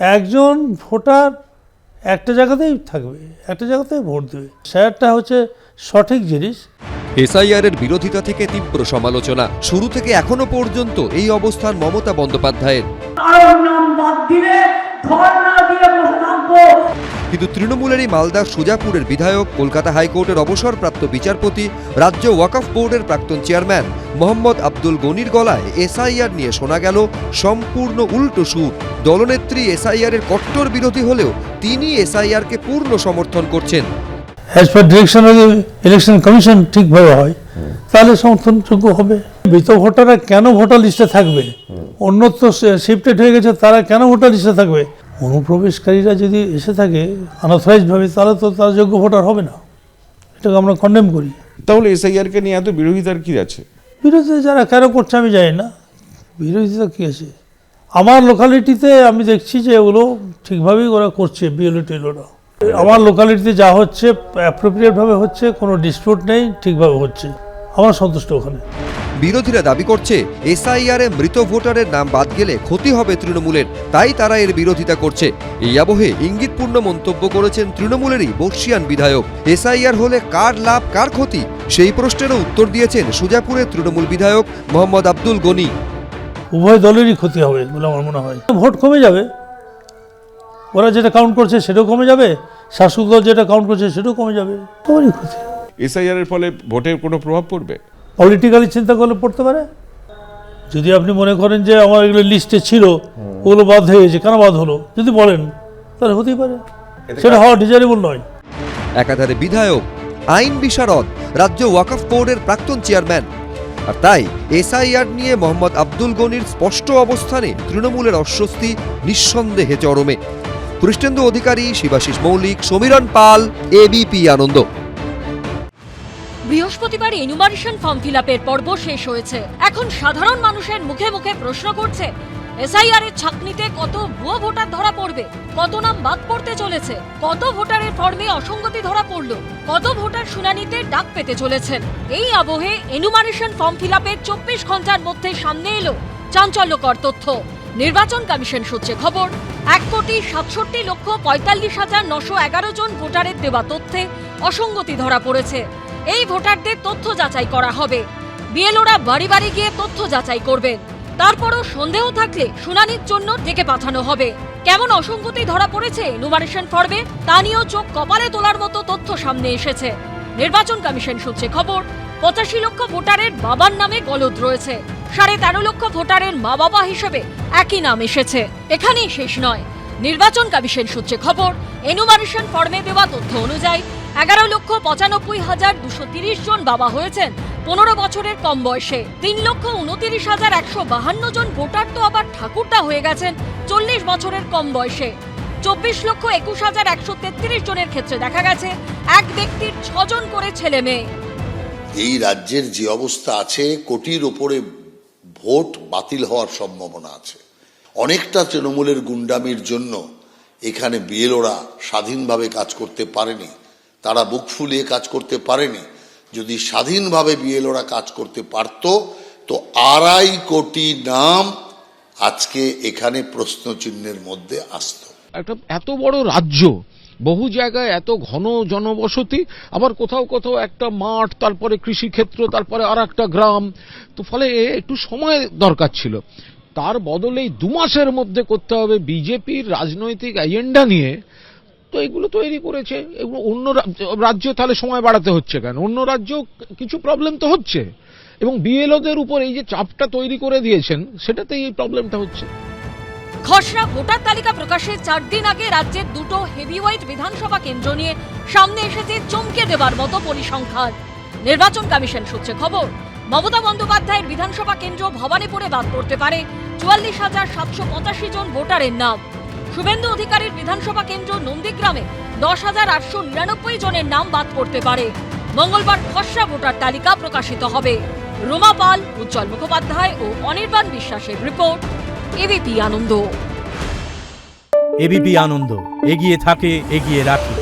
একজন ভোটার একটা জায়গাতেই থাকবে, একটা জায়গাতেই ভোট দেবে, সেটা হচ্ছে সঠিক জিনিস। এসআইআরের বিরোধিতা থেকে তীব্র সমালোচনা, শুরু থেকে এখনো পর্যন্ত এই অবস্থান মমতা বন্দ্যোপাধ্যায়ের। কিন্তু তৃণমূলেরই মালদার সুজাপুরের বিধায়ক, কলকাতা হাইকোর্টের অবসরপ্রাপ্ত বিচারপতি, রাজ্য ওয়াকফ বোর্ডের প্রাক্তন চেয়ারম্যান মোহাম্মদ আব্দুল গনির গলায় এসআইআর নিয়ে শোনা গেল সম্পূর্ণ উল্টো সুর। দলনেত্রী এসআইআরের কট্টর বিরোধী হলেও তিনি এসআইআরকে পূর্ণ সমর্থন করছেন। As per direction of election commission ঠিকভাবে হয় তাহলে সমর্থনযোগ্য হবে। মৃত ভোটাররা কেন ভোটার লিস্টে থাকবে? অন্যত্র শিফটেড হয়ে গেছে, তারা কেন ভোটার লিস্টে থাকবে? অনুপ্রবেশকারীরা যদি এসে থাকে আনঅথরাইজভাবে, তাহলে তো তারা যোগ্য ভোটার হবে না। এটাকে আমরা কন্ডেম করি। তাহলে এসআইআরকে নিয়ে এত বিরোধিতার কি আছে? বিরোধিতা যারা কেন করছে আমি জানি না, বিরোধিতা কী আছে। আমার লোকালিটিতে আমি দেখছি যে এগুলো ঠিকভাবেই ওরা করছে, বিএলও টেলওরা। আমার লোকালিটিতে যা হচ্ছে অ্যাপ্রোপ্রিয়েটভাবে হচ্ছে, কোনো ডিসপিউট নেই, ঠিকভাবে হচ্ছে, আমার সন্তুষ্ট ওখানে। বিরোধীরা দাবি করছে এসআইআরে মৃত ভোটারের নাম বাদ গেলে ক্ষতি হবে তৃণমূলের, তাই তারা এর বিরোধিতা করছে। এই আবহে ইঙ্গিতপূর্ণ মন্তব্য করেছেন তৃণমূলেরই বর্ষিয়ান বিধায়ক। এসআইআর হলে কার লাভ কার ক্ষতি, সেই প্রশ্নেরও উত্তর দিয়েছেন সুজাপুরের তৃণমূল বিধায়ক মোহাম্মদ আব্দুল গনি। উভয় দলেরই ক্ষতি হবে বলে আমার মনে হয়। ভোট কমে যাবে, ওরা যেটা কাউন্ট করছে সেটাও কমে যাবে, শাসক দল যেটা কাউন্ট করছে সেটাও কমে যাবে, সবারই ক্ষতি। এসআইআর এর ফলে ভোটের কোনো প্রভাব পড়বে? পলিটিক্যালি চিন্তা করলে পড়তে পারে। যদি আপনি মনে করেন যে আমার এগুলো লিস্টে ছিল, ওগুলো বাদ হয়ে গেছে, কেন বাদ হলো যদি বলেন, তাহলে হতেই পারে, সেটা হওয়া ডিজারেবল নয়। একাধারে বিধায়ক, আইন বিশারদ, রাজ্য ওয়াকফ বোর্ডের প্রাক্তন চেয়ারম্যান। আর তাই এসআইআর নিয়ে মোহাম্মদ আব্দুল গনির স্পষ্ট অবস্থানে তৃণমূলের অস্বস্তি নিঃসন্দেহে চরমে। কৃষ্ণেন্দু অধিকারী, শিবাশিস মৌলিক, সমীরণ পাল, এবিপি আনন্দ। বৃহস্পতিবার এনুমারেশন ফর্ম ফিলআপের পর্ব শেষ হয়েছে। এখন সাধারণ মানুষের মুখে মুখে প্রশ্ন করছে, এসআইআর এর ছাকনিতে কত ভুয়ো ভোটার ধরা পড়বে, কত নাম বাদ পড়তে চলেছে, কত ভোটারের ফর্মে অসঙ্গতি ধরা পড়ল, কত ভোটার শুনানিতে ডাক পেতে চলেছেন। এই আবহে এনুমারেশন ফর্ম ফিলআপের 24 ঘন্টার মধ্যে সামনে এলো চাঞ্চল্যকর তথ্য। নির্বাচন কমিশন সূত্রে খবর, 1,67,45,911 জন ভোটারের দেওয়া তথ্যে অসঙ্গতি ধরা পড়েছে। এই ভোটারদের তথ্য যাচাই করা হবে। বিএলওরা বাড়ি বাড়ি গিয়ে তথ্য যাচাই করবেন। তারপরও সন্দেহ থাকলে শুনানির জন্য ডেকে পাঠানো হবে। কেমন অসঙ্গতি ধরা পড়েছে এনুমারেশন ফর্মে তা নিয়েও চোখ কপালে তোলার মতো তথ্য সামনে এসেছে। নির্বাচন কমিশন সূত্রে খবর, 85 লক্ষ ভোটারের বাবার নামে গলদ রয়েছে। 13.5 লক্ষ ভোটারের মা বাবা হিসেবে একই নাম এসেছে। এখানেই শেষ নয়। নির্বাচন কমিশন সূত্রে খবর, এনুমারেশন ফর্মে দেওয়া তথ্য অনুযায়ী 11,95,230 জন বাবা হয়েছেন 15 বছরের কম বয়সে। 3,29,152 জন ভোটার তো আবার ঠাকুরদা হয়ে গেছেন 40 বছরের কম বয়সে। 24,21,133 জনের ক্ষেত্রে দেখা গেছে এক ব্যক্তির 6 জন করে ছেলে মেয়ে। এই রাজ্যের যে অবস্থা আছে, কোটির ওপরে ভোট বাতিল হওয়ার সম্ভাবনা আছে। অনেকটা তৃণমূলের গুন্ডামির জন্য এখানে বিএলওরা স্বাধীনভাবে কাজ করতে পারেনি, তারা বুক ফুলিয়ে কাজ করতে পারেনি। যদি স্বাধীনভাবে বিএলওরা কাজ করতে পারত তো 2.5 কোটি নাম আজকে এখানে প্রশ্নচিহ্নের মধ্যে আসত। একটা এত বড় রাজ্য, বহু জায়গায় এত ঘন জনবসতি, আবার কোথাও কোথাও একটা মাঠ, তারপরে কৃষিক্ষেত্র, তারপরে আর একটা গ্রাম, তো ফলে একটু সময় দরকার ছিল। তার বদলে 2 মাসের মধ্যে করতে হবে বিজেপির রাজনৈতিক এজেন্ডা নিয়ে, তো এগুলো তৈরি করেছে। এগুলো অন্য রাজ্য, তাহলে সময় বাড়াতে হচ্ছে কেন? অন্য রাজ্য কিছু প্রবলেম তো হচ্ছে, এবং বিএলওদের উপর এই যে চাপটা তৈরি করে দিয়েছেন, সেটাতেই এই প্রবলেমটা হচ্ছে। খসড়া ভোটার তালিকা প্রকাশের 4 দিন আগে রাজ্যের 2টো হেভিওয়েট বিধানসভা কেন্দ্র নিয়ে সামনে এসেছে চমকে দেবার মতো পরিসংখ্যান। নির্বাচন কমিশন সূত্রে খবর, মমতা বন্দ্যোপাধ্যায়ের বিধানসভা কেন্দ্র ভবানীপুরে বাদ পড়তে পারে 44,785 জন ভোটারের নাম। শুভেন্দু অধিকারীর বিধানসভা কেন্দ্র নন্দীগ্রামে 10,899 জনের নাম বাদ পড়তে পারে। মঙ্গলবার খসড়া ভোটার তালিকা প্রকাশিত হবে। রুমা পাল, উজ্জ্বল মুখোপাধ্যায় ও অনির্বাণ বিশ্বাসের রিপোর্ট, এবিপি আনন্দ। এবিপি আনন্দ, এগিয়ে থাকে, এগিয়ে রাখে।